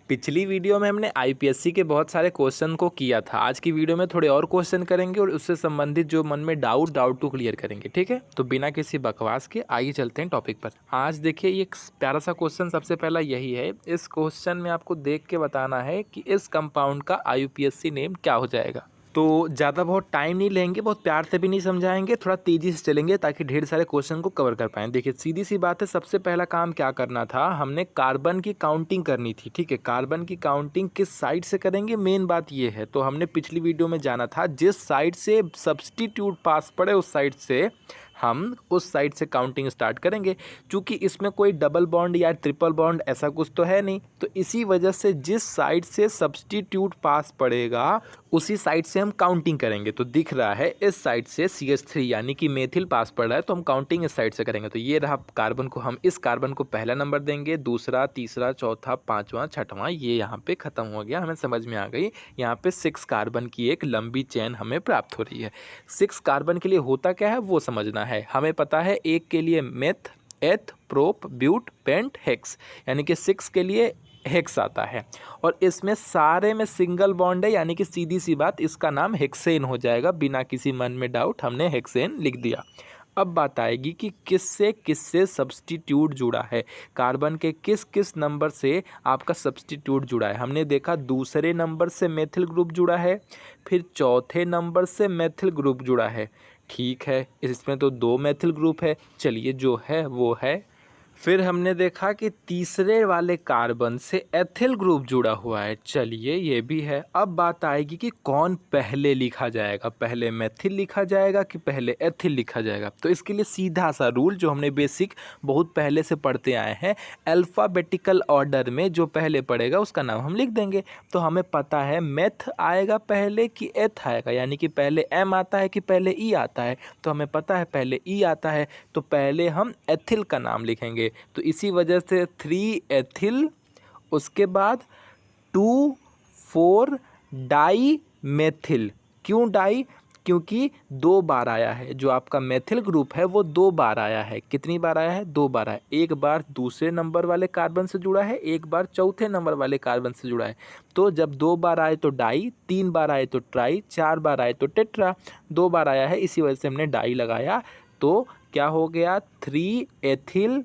पिछली वीडियो में हमने आईपीएससी के बहुत सारे क्वेश्चन को किया था। आज की वीडियो में थोड़े और क्वेश्चन करेंगे और उससे संबंधित जो मन में डाउट को क्लियर करेंगे। ठीक है, तो बिना किसी बकवास के आइए चलते हैं टॉपिक पर। आज देखिए ये एक प्यारा सा क्वेश्चन, सबसे पहला यही है। इस क्वेश्चन में आपको देख के बताना है कि इस कंपाउंड का आईयूपीएसी नेम क्या हो जाएगा। तो ज़्यादा बहुत टाइम नहीं लेंगे, बहुत प्यार से भी नहीं समझाएंगे, थोड़ा तेज़ी से चलेंगे ताकि ढेर सारे क्वेश्चन को कवर कर पाएँ। देखिए सीधी सी बात है, सबसे पहला काम क्या करना था, हमने कार्बन की काउंटिंग करनी थी। ठीक है, कार्बन की काउंटिंग किस साइड से करेंगे, मेन बात ये है। तो हमने पिछली वीडियो में जाना था जिस साइड से सब्स्टिट्यूट पास पड़े उस साइड से हम उस साइड से काउंटिंग स्टार्ट करेंगे। चूँकि इसमें कोई डबल बॉन्ड या ट्रिपल बॉन्ड ऐसा कुछ तो है नहीं, तो इसी वजह से जिस साइड से सब्स्टिट्यूट पास पड़ेगा उसी साइड से हम काउंटिंग करेंगे। तो दिख रहा है इस साइड से CH3 यानी कि मेथिल पास पड़ रहा है, तो हम काउंटिंग इस साइड से करेंगे। तो ये रहा कार्बन को, हम इस कार्बन को पहला नंबर देंगे, दूसरा, तीसरा, चौथा, पाँचवा, छठवां, ये यहाँ पे ख़त्म हो गया। हमें समझ में आ गई, यहाँ पे 6 कार्बन की एक लंबी चेन हमें प्राप्त हो रही है। 6 कार्बन के लिए होता क्या है वो समझना है। हमें पता है एक के लिए मेथ, एथ, प्रोप, ब्यूट, पेंट, हेक्स, यानी कि 6 के लिए हेक्स आता है। और इसमें सारे में सिंगल बॉन्ड है, यानी कि सीधी सी बात इसका नाम हेक्सेन हो जाएगा। बिना किसी मन में डाउट हमने हेक्सेन लिख दिया। अब बात आएगी कि किससे किससे सब्स्टिट्यूट जुड़ा है, कार्बन के किस किस नंबर से आपका सब्स्टिट्यूट जुड़ा है। हमने देखा दूसरे नंबर से मेथिल ग्रुप जुड़ा है, फिर चौथे नंबर से मेथिल ग्रुप जुड़ा है। ठीक है, इसमें तो 2 मेथिल ग्रुप है, चलिए जो है वो है। फिर हमने देखा कि तीसरे वाले कार्बन से एथिल ग्रुप जुड़ा हुआ है, चलिए ये भी है। अब बात आएगी कि कौन पहले लिखा जाएगा, पहले मेथिल लिखा जाएगा कि पहले एथिल लिखा जाएगा। तो इसके लिए सीधा सा रूल जो हमने बेसिक बहुत पहले से पढ़ते आए हैं, अल्फ़ाबेटिकल ऑर्डर में जो पहले पड़ेगा उसका नाम हम लिख देंगे। तो हमें पता है मेथ आएगा पहले कि एथ आएगा, यानी कि पहले एम आता है कि पहले ई आता है। तो हमें पता है पहले ई आता है, तो पहले हम एथिल का नाम लिखेंगे। तो इसी वजह से 3 एथिल, उसके बाद 2 4 डाई मेथिल। क्यों डाई, क्योंकि 2 बार आया है। जो आपका मेथिल ग्रुप है वो 2 बार आया है। कितनी बार आया है, 2 बार आया। एक बार दूसरे नंबर वाले कार्बन से जुड़ा है, एक बार चौथे नंबर वाले कार्बन से जुड़ा है। तो जब 2 बार आए तो डाई, 3 बार आए तो ट्राई, 4 बार आए तो टेट्रा, 2 बार आया है इसी वजह से हमने डाई लगाया। तो क्या हो गया, 3 एथिल,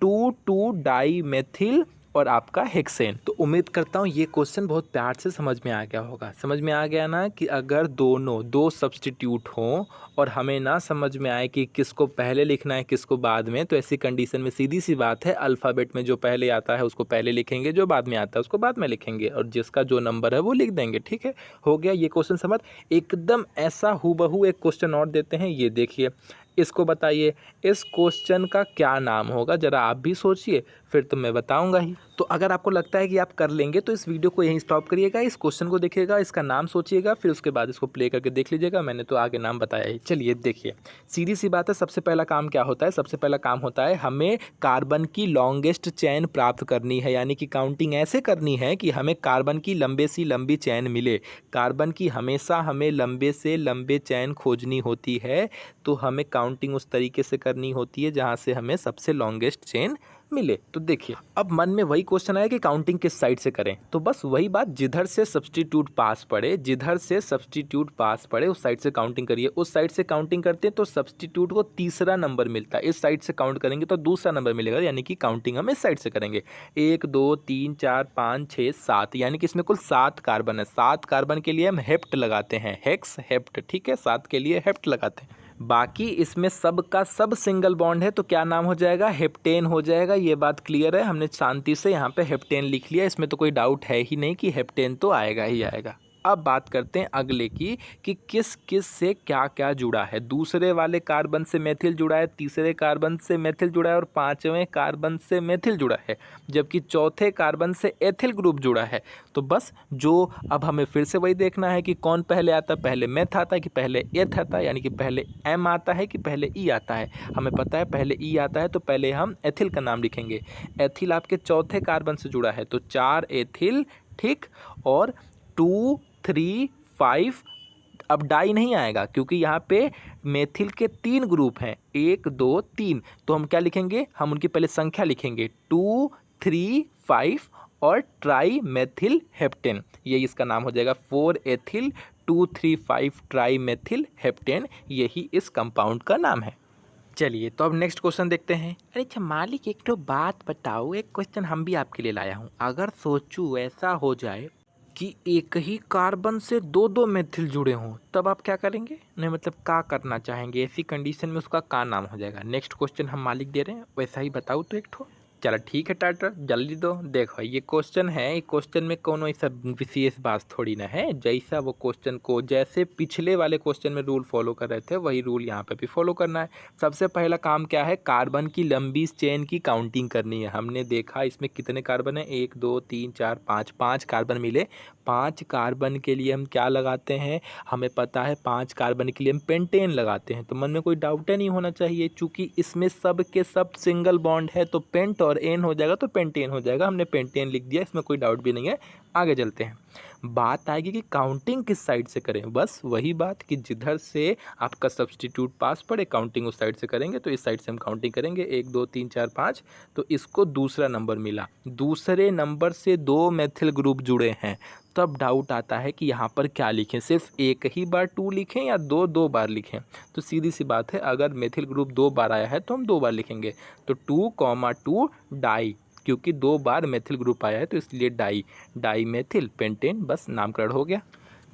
2 डाई मेथिल और आपका हेक्सेन। तो उम्मीद करता हूँ ये क्वेश्चन बहुत प्यार से समझ में आ गया होगा। समझ में आ गया ना कि अगर दोनों 2 सब्स्टिट्यूट हों और हमें ना समझ में आए कि किसको पहले लिखना है किसको बाद में, तो ऐसी कंडीशन में सीधी सी बात है अल्फ़ाबेट में जो पहले आता है उसको पहले लिखेंगे, जो बाद में आता है उसको बाद में लिखेंगे, और जिसका जो नंबर है वो लिख देंगे। ठीक है, हो गया ये क्वेश्चन समझ। एकदम ऐसा हूबहू एक क्वेश्चन और देते हैं, ये देखिए। इसको बताइए इस क्वेश्चन का क्या नाम होगा, ज़रा आप भी सोचिए, फिर तो मैं बताऊंगा ही। तो अगर आपको लगता है कि आप कर लेंगे तो इस वीडियो को यहीं स्टॉप करिएगा, इस क्वेश्चन को देखिएगा, इसका नाम सोचिएगा, फिर उसके बाद इसको प्ले करके देख लीजिएगा। मैंने तो आगे नाम बताया ही। चलिए देखिए, सीधी सी बात है, सबसे पहला काम क्या होता है, सबसे पहला काम होता है हमें कार्बन की लॉन्गेस्ट चेन प्राप्त करनी है। यानी कि काउंटिंग ऐसे करनी है कि हमें कार्बन की लंबे से लंबी चेन मिले। कार्बन की हमेशा हमें लंबे से लंबे चेन खोजनी होती है, तो हमें काउंटिंग उस तरीके से करनी होती है जहाँ से हमें सबसे लॉन्गेस्ट चेन मिले। तो देखिए अब मन में वही क्वेश्चन आया कि काउंटिंग किस साइड से करें, तो बस वही बात, जिधर से सब्स्टिट्यूट पास पड़े, जिधर से सब्स्टिट्यूट पास पड़े उस साइड से काउंटिंग करिए। उस साइड से काउंटिंग करते हैं तो सब्स्टिट्यूट को तीसरा नंबर मिलता है, इस साइड से काउंट करेंगे तो दूसरा नंबर मिलेगा, यानी कि काउंटिंग हम इस साइड से करेंगे। 1 2 3 4 5 6 7, यानी कि इसमें कुल 7 कार्बन है। 7 कार्बन के लिए हम हेप्ट लगाते हैं, हेक्स हेप्ट। ठीक है, 7 के लिए हेप्ट लगाते हैं। बाकी इसमें सब का सब सिंगल बॉन्ड है, तो क्या नाम हो जाएगा, हेप्टेन हो जाएगा। ये बात क्लियर है, हमने शांति से यहाँ पे हेप्टेन लिख लिया, इसमें तो कोई डाउट है ही नहीं कि हेप्टेन तो आएगा ही आएगा। अब बात करते हैं अगले की कि किस किस से क्या क्या जुड़ा है। दूसरे वाले कार्बन से मेथिल जुड़ा है, तीसरे कार्बन से मेथिल जुड़ा है और पांचवें कार्बन से मेथिल जुड़ा है, जबकि चौथे कार्बन से एथिल ग्रुप जुड़ा है। तो बस जो अब हमें फिर से वही देखना है कि कौन पहले आता है, पहले मेथ आता है कि पहले एथ आता है, यानी कि पहले एम आता है कि पहले ई आता है। हमें पता है पहले ई आता है, तो पहले हम एथिल का नाम लिखेंगे। एथिल आपके चौथे कार्बन से जुड़ा है, तो 4 एथिल, ठीक, और 2 3 5। अब डाई नहीं आएगा क्योंकि यहाँ पे मेथिल के 3 ग्रुप हैं, 1 2 3, तो हम क्या लिखेंगे, हम उनकी पहले संख्या लिखेंगे 2 3 5 और ट्राई मेथिल हेप्टेन, यही इसका नाम हो जाएगा 4 एथिल 2,3,5 ट्राई मेथिल हेप्टेन, यही इस कंपाउंड का नाम है। चलिए तो अब नेक्स्ट क्वेश्चन देखते हैं। अरे अच्छा मालिक एक तो बात बताओ, एक क्वेश्चन हम भी आपके लिए लाया हूँ। अगर सोचूं ऐसा हो जाए कि एक ही कार्बन से दो दो मेथिल जुड़े हों, तब आप क्या करेंगे? नहीं मतलब क्या करना चाहेंगे? ऐसी कंडीशन में उसका क्या नाम हो जाएगा? नेक्स्ट क्वेश्चन हम मालिक दे रहे हैं, वैसा ही बताओ तो एक ठो। चलो ठीक है टाटर, जल्दी दो। देखो ये क्वेश्चन है, ये क्वेश्चन में कोनो ऐसा विशेष बात थोड़ी ना है। जैसा वो क्वेश्चन को, जैसे पिछले वाले क्वेश्चन में रूल फॉलो कर रहे थे, वही रूल यहाँ पे भी फॉलो करना है। सबसे पहला काम क्या है? कार्बन की लंबी चेन की काउंटिंग करनी है। हमने देखा इसमें कितने कार्बन है, 1 2 3 4 5, 5 कार्बन मिले। 5 कार्बन के लिए हम क्या लगाते हैं? हमें पता है 5 कार्बन के लिए हम पेंटेन लगाते हैं। तो मन में कोई डाउट नहीं होना चाहिए, चूँकि इसमें सब के सब सिंगल बॉन्ड है, तो पेंट और एन हो जाएगा तो पेंटेन हो जाएगा। हमने पेंटेन लिख दिया, इसमें कोई डाउट भी नहीं है। आगे चलते हैं। बात आएगी कि काउंटिंग किस साइड से करें। बस वही बात कि जिधर से आपका सब्स्टिट्यूट पास पड़े, काउंटिंग उस साइड से करेंगे। तो इस साइड से हम काउंटिंग करेंगे, 1 2 3 4 5। तो इसको दूसरा नंबर मिला, दूसरे नंबर से 2 मेथिल ग्रुप जुड़े हैं। तब डाउट आता है कि यहाँ पर क्या लिखें, सिर्फ एक ही बार 2 लिखें या 2 2 बार लिखें? तो सीधी सी बात है, अगर मेथिल ग्रुप 2 बार आया है तो हम 2 बार लिखेंगे। तो 2,2 डाई, क्योंकि 2 बार मेथिल ग्रुप आया है तो इसलिए डाई मेथिल पेंटेन, बस नामकरण हो गया।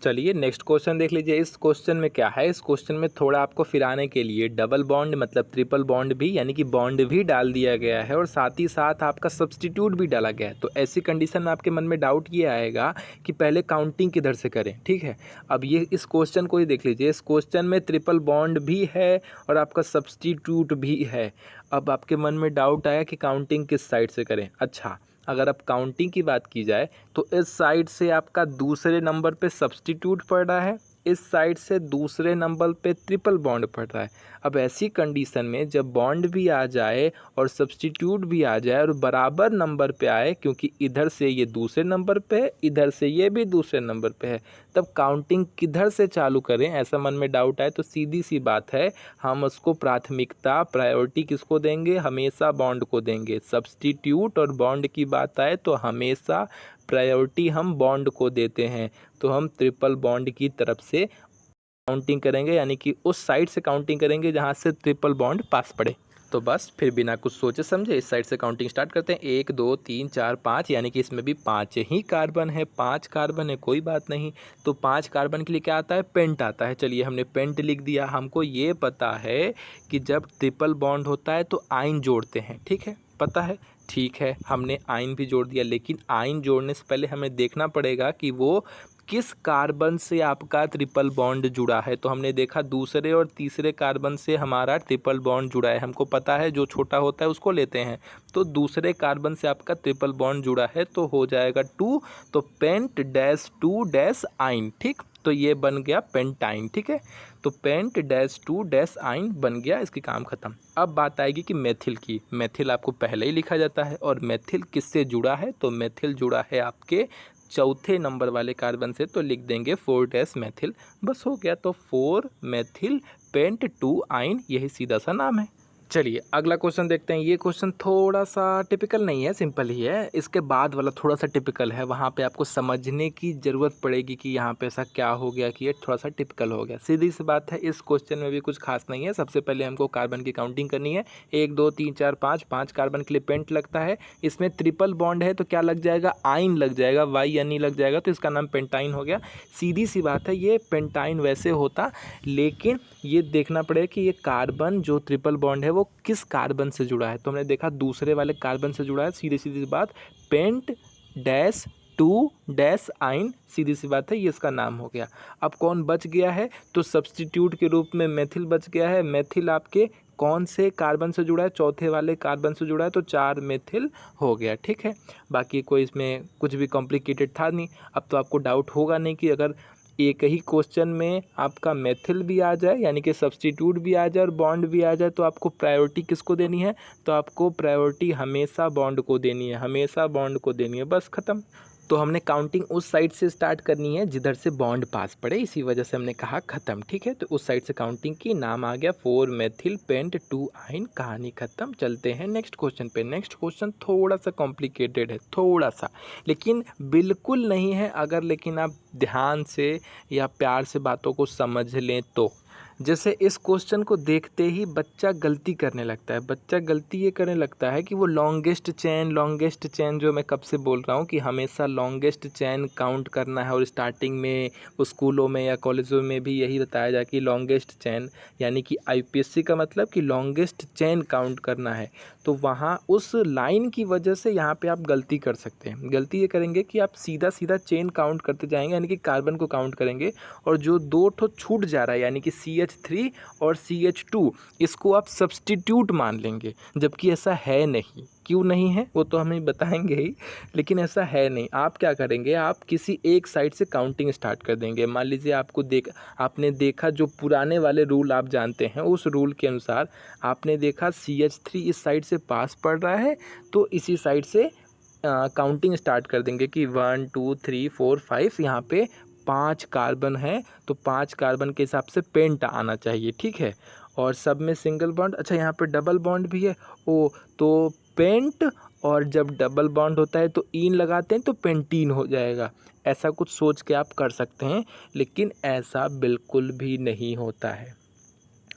चलिए नेक्स्ट क्वेश्चन देख लीजिए। इस क्वेश्चन में क्या है? इस क्वेश्चन में थोड़ा आपको फिराने के लिए डबल बॉन्ड मतलब ट्रिपल बॉन्ड भी, यानी कि बॉन्ड भी डाल दिया गया है और साथ ही साथ आपका सब्स्टिट्यूट भी डाला गया है। तो ऐसी कंडीशन में आपके मन में डाउट ये आएगा कि पहले काउंटिंग किधर से करें। ठीक है, अब ये इस क्वेश्चन को ही देख लीजिए। इस क्वेश्चन में ट्रिपल बॉन्ड भी है और आपका सब्स्टिट्यूट भी है। अब आपके मन में डाउट आया कि काउंटिंग किस साइड से करें। अच्छा, अगर अब काउंटिंग की बात की जाए तो इस साइड से आपका दूसरे नंबर पे सब्स्टिट्यूट पड़ रहा है, इस साइड से दूसरे नंबर पे ट्रिपल बॉन्ड पड़ रहा है। अब ऐसी कंडीशन में जब बॉन्ड भी आ जाए और सब्स्टिट्यूट भी आ जाए और बराबर नंबर पे आए, क्योंकि इधर से ये दूसरे नंबर पे है, इधर से ये भी दूसरे नंबर पे है, तब काउंटिंग किधर से चालू करें, ऐसा मन में डाउट आए तो सीधी सी बात है, हम उसको प्राथमिकता प्रायोरिटी किसको देंगे? हमेशा बॉन्ड को देंगे। सब्स्टिट्यूट और बॉन्ड की बात आए तो हमेशा प्रायोरिटी हम बॉन्ड को देते हैं। तो हम ट्रिपल बॉन्ड की तरफ से काउंटिंग करेंगे, यानी कि उस साइड से काउंटिंग करेंगे जहां से ट्रिपल बॉन्ड पास पड़े। तो बस फिर बिना कुछ सोचे समझे इस साइड से काउंटिंग स्टार्ट करते हैं। 1 2 3 4 5, यानी कि इसमें भी 5 ही कार्बन है। 5 कार्बन है, कोई बात नहीं। तो 5 कार्बन के लिए क्या आता है? पेंट आता है। चलिए हमने पेंट लिख दिया। हमको ये पता है कि जब ट्रिपल बॉन्ड होता है तो आयन जोड़ते हैं। ठीक है, पता है। ठीक है, हमने आयन भी जोड़ दिया, लेकिन आयन जोड़ने से पहले हमें देखना पड़ेगा कि वो किस कार्बन से आपका ट्रिपल बॉन्ड जुड़ा है। तो हमने देखा दूसरे और तीसरे कार्बन से हमारा ट्रिपल बॉन्ड जुड़ा है। हमको पता है जो छोटा होता है उसको लेते हैं। तो दूसरे कार्बन से आपका ट्रिपल बॉन्ड जुड़ा है तो हो जाएगा 2। तो पेंट डैश 2 डैश आइन। ठीक, तो ये बन गया पेंटाइन। ठीक है, तो पेंट डैश 2 डैश आइन बन गया, इसकी काम खत्म। अब बात आएगी कि मेथिल की। मेथिल आपको पहले ही लिखा जाता है, और मेथिल किससे जुड़ा है? तो मेथिल जुड़ा है आपके चौथे नंबर वाले कार्बन से, तो लिख देंगे 4 डैश मेथिल, बस हो गया। तो 4 मेथिल पेंट 2 आइन, यही सीधा सा नाम है। चलिए अगला क्वेश्चन देखते हैं। ये क्वेश्चन थोड़ा सा टिपिकल नहीं है, सिंपल ही है। इसके बाद वाला थोड़ा सा टिपिकल है, वहाँ पे आपको समझने की ज़रूरत पड़ेगी कि यहाँ पे ऐसा क्या हो गया कि ये थोड़ा सा टिपिकल हो गया। सीधी सी बात है, इस क्वेश्चन में भी कुछ खास नहीं है। सबसे पहले हमको कार्बन की काउंटिंग करनी है। 1 2 3 4 5, 5 कार्बन के लिए पेंट लगता है। इसमें ट्रिपल बॉन्ड है तो क्या लग जाएगा? आइन लग जाएगा, YN लग जाएगा, तो इसका नाम पेंटाइन हो गया। सीधी सी बात है, ये पेंटाइन वैसे होता, लेकिन ये देखना पड़ेगा कि ये कार्बन जो ट्रिपल बॉन्ड है वो किस कार्बन से जुड़ा है। तो हमने देखा दूसरे वाले कार्बन से जुड़ा है। सीधी सीधी बात, पेंट डैश 2 डैश आइन, सीधी सी बात है, ये इसका नाम हो गया। अब कौन बच गया है? तो सब्स्टिट्यूट के रूप में मेथिल बच गया है। मेथिल आपके कौन से कार्बन से जुड़ा है? चौथे वाले कार्बन से जुड़ा है, तो 4 मेथिल हो गया। ठीक है, बाकी कोई इसमें कुछ भी कॉम्प्लिकेटेड था नहीं। अब तो आपको डाउट होगा नहीं कि अगर एक ही क्वेश्चन में आपका मेथिल भी आ जाए, यानी कि सब्स्टिट्यूट भी आ जाए और बॉन्ड भी आ जाए, तो आपको प्रायोरिटी किसको देनी है? तो आपको प्रायोरिटी हमेशा बॉन्ड को देनी है, हमेशा बॉन्ड को देनी है, बस खत्म। तो हमने काउंटिंग उस साइड से स्टार्ट करनी है जिधर से बॉन्ड पास पड़े, इसी वजह से हमने कहा ख़त्म। ठीक है, तो उस साइड से काउंटिंग की, नाम आ गया 4 मेथिल पेंट 2 आइन, कहानी ख़त्म। चलते हैं नेक्स्ट क्वेश्चन पे। नेक्स्ट क्वेश्चन थोड़ा सा कॉम्प्लिकेटेड है, थोड़ा सा, लेकिन बिल्कुल नहीं है अगर लेकिन आप ध्यान से या प्यार से बातों को समझ लें तो। जैसे इस क्वेश्चन को देखते ही बच्चा गलती करने लगता है। बच्चा गलती ये करने लगता है कि वो लॉन्गेस्ट चेन जो मैं कब से बोल रहा हूँ कि हमेशा लॉन्गेस्ट चेन काउंट करना है, और स्टार्टिंग में स्कूलों में या कॉलेजों में भी यही बताया जाए कि लॉन्गेस्ट चेन, यानी कि आईपीएससी का मतलब कि लॉन्गेस्ट चेन काउंट करना है। तो वहाँ उस लाइन की वजह से यहाँ पे आप गलती कर सकते हैं। गलती ये करेंगे कि आप सीधा सीधा चेन काउंट करते जाएंगे, यानी कि कार्बन को काउंट करेंगे, और जो 2 ठो छूट जा रहा है यानी कि CH3 और CH2, इसको आप सब्स्टिट्यूट मान लेंगे, जबकि ऐसा है नहीं। क्यों नहीं है वो तो हमें बताएंगे ही, लेकिन ऐसा है नहीं। आप क्या करेंगे, आप किसी एक साइड से काउंटिंग स्टार्ट कर देंगे। मान लीजिए आपने देखा जो पुराने वाले रूल आप जानते हैं, उस रूल के अनुसार आपने देखा CH3 इस साइड से पास पड़ रहा है, तो इसी साइड से काउंटिंग स्टार्ट कर देंगे कि 1 2 3 4 5, यहाँ पे 5 कार्बन है, तो 5 कार्बन के हिसाब से पेंट आना चाहिए। ठीक है, और सब में सिंगल बॉन्ड, अच्छा यहाँ पे डबल बॉन्ड भी है, तो पेंट, और जब डबल बॉन्ड होता है तो ईन लगाते हैं तो पेंटीन हो जाएगा। ऐसा कुछ सोच के आप कर सकते हैं, लेकिन ऐसा बिल्कुल भी नहीं होता है।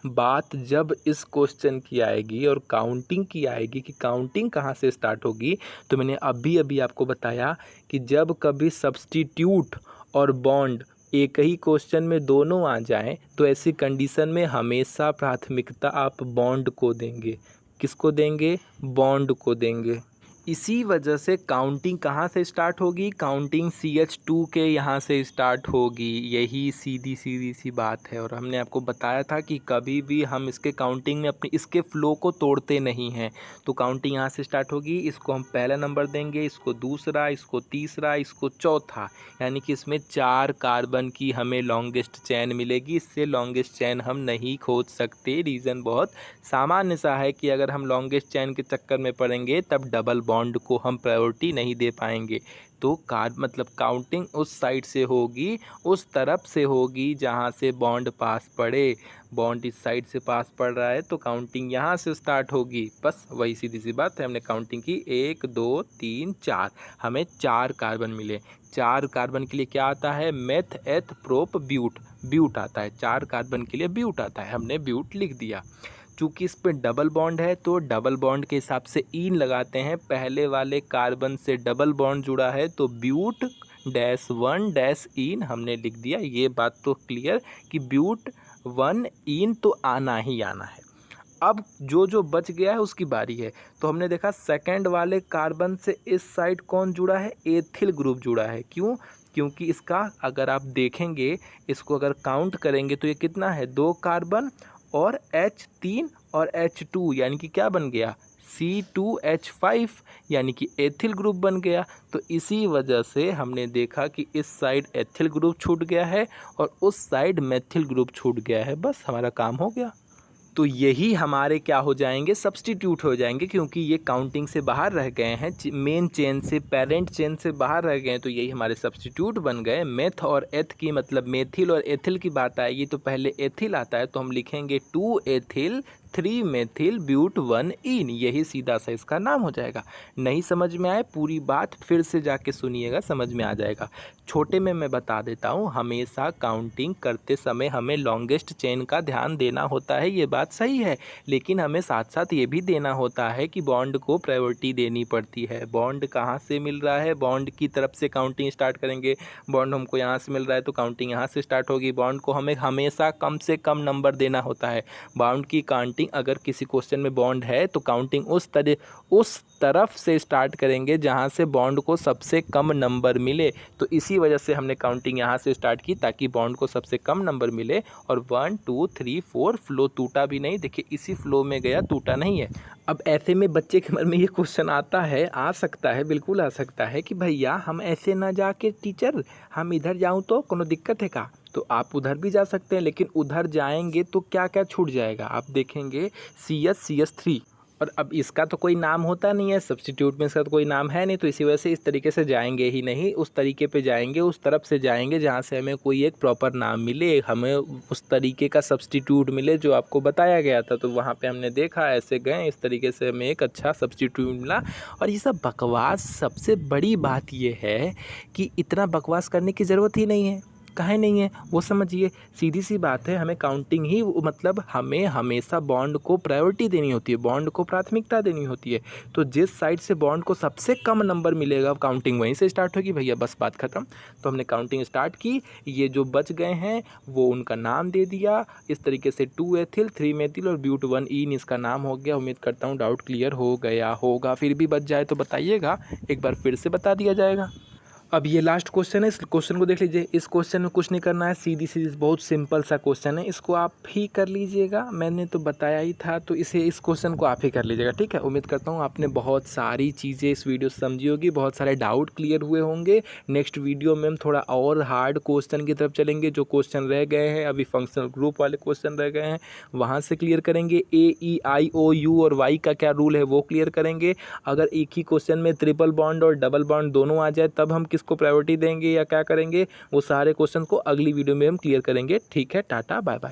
बात जब इस क्वेश्चन की आएगी और काउंटिंग की आएगी कि काउंटिंग कहाँ से स्टार्ट होगी, तो मैंने अभी आपको बताया कि जब कभी सब्स्टिट्यूट और बॉन्ड एक ही क्वेश्चन में दोनों आ जाएं, तो ऐसी कंडीशन में हमेशा प्राथमिकता आप बॉन्ड को देंगे। किसको देंगे? बॉन्ड को देंगे। इसी वजह से काउंटिंग कहाँ से स्टार्ट होगी? काउंटिंग CH2 के यहाँ से स्टार्ट होगी। यही सीधी सी बात है, और हमने आपको बताया था कि कभी भी हम इसके काउंटिंग में इसके फ्लो को तोड़ते नहीं हैं। तो काउंटिंग यहाँ से स्टार्ट होगी, इसको हम पहला नंबर देंगे, इसको दूसरा, इसको तीसरा, इसको चौथा, यानी कि इसमें 4 कार्बन की हमें लॉन्गेस्ट चेन मिलेगी। इससे लॉन्गेस्ट चेन हम नहीं खोज सकते। रीज़न बहुत सामान्य सा है कि अगर हम लॉन्गेस्ट चेन के चक्कर में पड़ेंगे तब डबल बॉन्ड को हम प्रायोरिटी नहीं दे पाएंगे। तो मतलब काउंटिंग उस साइड से होगी, उस तरफ से होगी जहाँ से बॉन्ड पास पड़े। बॉन्ड इस साइड से पास पड़ रहा है तो काउंटिंग यहाँ से स्टार्ट होगी। बस वही सीधी सी बात है। हमने काउंटिंग की 1 2 3 4, हमें 4 कार्बन मिले। 4 कार्बन के लिए क्या आता है? मेथ एथ प्रोप ब्यूट आता है। 4 कार्बन के लिए ब्यूट आता है, हमने ब्यूट लिख दिया। चूँकि इस पे डबल बॉन्ड है तो डबल बॉन्ड के हिसाब से ईन लगाते हैं। पहले वाले कार्बन से डबल बॉन्ड जुड़ा है तो ब्यूट -1 ईन हमने लिख दिया। ये बात तो क्लियर कि ब्यूट 1 ईन तो आना ही आना है। अब जो बच गया है उसकी बारी है। तो हमने देखा सेकंड वाले कार्बन से इस साइड कौन जुड़ा है? एथिल ग्रुप जुड़ा है। क्यों? क्योंकि इसका अगर आप देखेंगे, इसको अगर काउंट करेंगे तो ये कितना है? 2 कार्बन और H3 और H2, यानी कि क्या बन गया? C2H5, यानी कि एथिल ग्रुप बन गया। तो इसी वजह से हमने देखा कि इस साइड एथिल ग्रुप छूट गया है और उस साइड मेथिल ग्रुप छूट गया है। बस हमारा काम हो गया। तो यही हमारे क्या हो जाएंगे? सब्स्टिट्यूट हो जाएंगे, क्योंकि ये काउंटिंग से बाहर रह गए हैं, मेन चेन से, पेरेंट चेन से बाहर रह गए हैं, तो यही हमारे सब्स्टिट्यूट बन गए। मेथ और एथ की मतलब मेथिल और एथिल की बात आएगी तो पहले एथिल आता है, तो हम लिखेंगे 2 एथिल 3 मेथिल ब्यूट 1 ईन। यही सीधा सा इसका नाम हो जाएगा। नहीं समझ में आए पूरी बात फिर से जाके सुनिएगा, समझ में आ जाएगा। छोटे में मैं बता देता हूँ, हमेशा काउंटिंग करते समय हमें लॉन्गेस्ट चेन का ध्यान देना होता है, ये बात सही है, लेकिन हमें साथ साथ ये भी देना होता है कि बॉन्ड को प्रायोरिटी देनी पड़ती है। बॉन्ड कहाँ से मिल रहा है? बॉन्ड की तरफ से काउंटिंग स्टार्ट करेंगे। बॉन्ड हमको यहाँ से मिल रहा है तो काउंटिंग यहाँ से स्टार्ट होगी। बॉन्ड को हमें हमेशा कम से कम नंबर देना होता है। बॉन्ड की काउंटिंग, अगर किसी क्वेश्चन में बॉन्ड है तो काउंटिंग उस तरफ से स्टार्ट करेंगे जहाँ से बॉन्ड को सबसे कम नंबर मिले। तो इसी वजह से हमने काउंटिंग यहाँ से स्टार्ट की ताकि बॉन्ड को सबसे कम नंबर मिले। और 1 2 3 4 फ्लो टूटा भी नहीं, देखिए इसी फ्लो में गया, टूटा नहीं है। अब ऐसे में बच्चे के मन में ये क्वेश्चन आता है, आ सकता है, बिल्कुल आ सकता है कि भैया हम ऐसे ना जाके टीचर हम इधर जाऊँ तो कोनो दिक्कत है का? तो आप उधर भी जा सकते हैं, लेकिन उधर जाएंगे तो क्या क्या छूट जाएगा? आप देखेंगे CH CH3 और अब इसका तो कोई नाम होता नहीं है, सब्स्टिट्यूट में इसका तो कोई नाम है नहीं, तो इसी वजह से इस तरीके से जाएंगे ही नहीं, उस तरीके पे जाएंगे, उस तरफ से जाएंगे जहाँ से हमें कोई एक प्रॉपर नाम मिले, हमें उस तरीके का सब्स्टिट्यूट मिले जो आपको बताया गया था। तो वहाँ पे हमने देखा, ऐसे गए, इस तरीके से हमें एक अच्छा सब्स्टिट्यूट मिला। और ये सब बकवास, सबसे बड़ी बात ये है कि इतना बकवास करने की ज़रूरत ही नहीं है। काहे नहीं है वो समझिए, सीधी सी बात है, हमें काउंटिंग ही, मतलब हमें हमेशा बॉन्ड को प्रायोरिटी देनी होती है, बॉन्ड को प्राथमिकता देनी होती है। तो जिस साइड से बॉन्ड को सबसे कम नंबर मिलेगा, काउंटिंग वहीं से स्टार्ट होगी भैया, बस बात खत्म। तो हमने काउंटिंग स्टार्ट की, ये जो बच गए हैं वो उनका नाम दे दिया इस तरीके से, 2 एथिल 3 मेथिल और ब्यूट 1 इन इसका नाम हो गया। उम्मीद करता हूँ डाउट क्लियर हो गया होगा, फिर भी बच जाए तो बताइएगा, एक बार फिर से बता दिया जाएगा। अब ये लास्ट क्वेश्चन है, इस क्वेश्चन को देख लीजिए। इस क्वेश्चन में कुछ नहीं करना है, सीधी सीधी बहुत सिंपल सा क्वेश्चन है, इसको आप ही कर लीजिएगा, मैंने तो बताया ही था। तो इस क्वेश्चन को आप ही कर लीजिएगा, ठीक है। उम्मीद करता हूँ आपने बहुत सारी चीज़ें इस वीडियो से समझी होगी, बहुत सारे डाउट क्लियर हुए होंगे। नेक्स्ट वीडियो में हम थोड़ा और हार्ड क्वेश्चन की तरफ चलेंगे, जो क्वेश्चन रह गए हैं अभी, फंक्शनल ग्रुप वाले क्वेश्चन रह गए हैं, वहाँ से क्लियर करेंगे। AEIOU और Y का क्या रूल है वो क्लियर करेंगे। अगर एक ही क्वेश्चन में ट्रिपल बॉन्ड और डबल बॉन्ड दोनों आ जाए तब हम को प्रायोरिटी देंगे या क्या करेंगे, वो सारे क्वेश्चन को अगली वीडियो में हम क्लियर करेंगे। ठीक है, टाटा बाय बाय।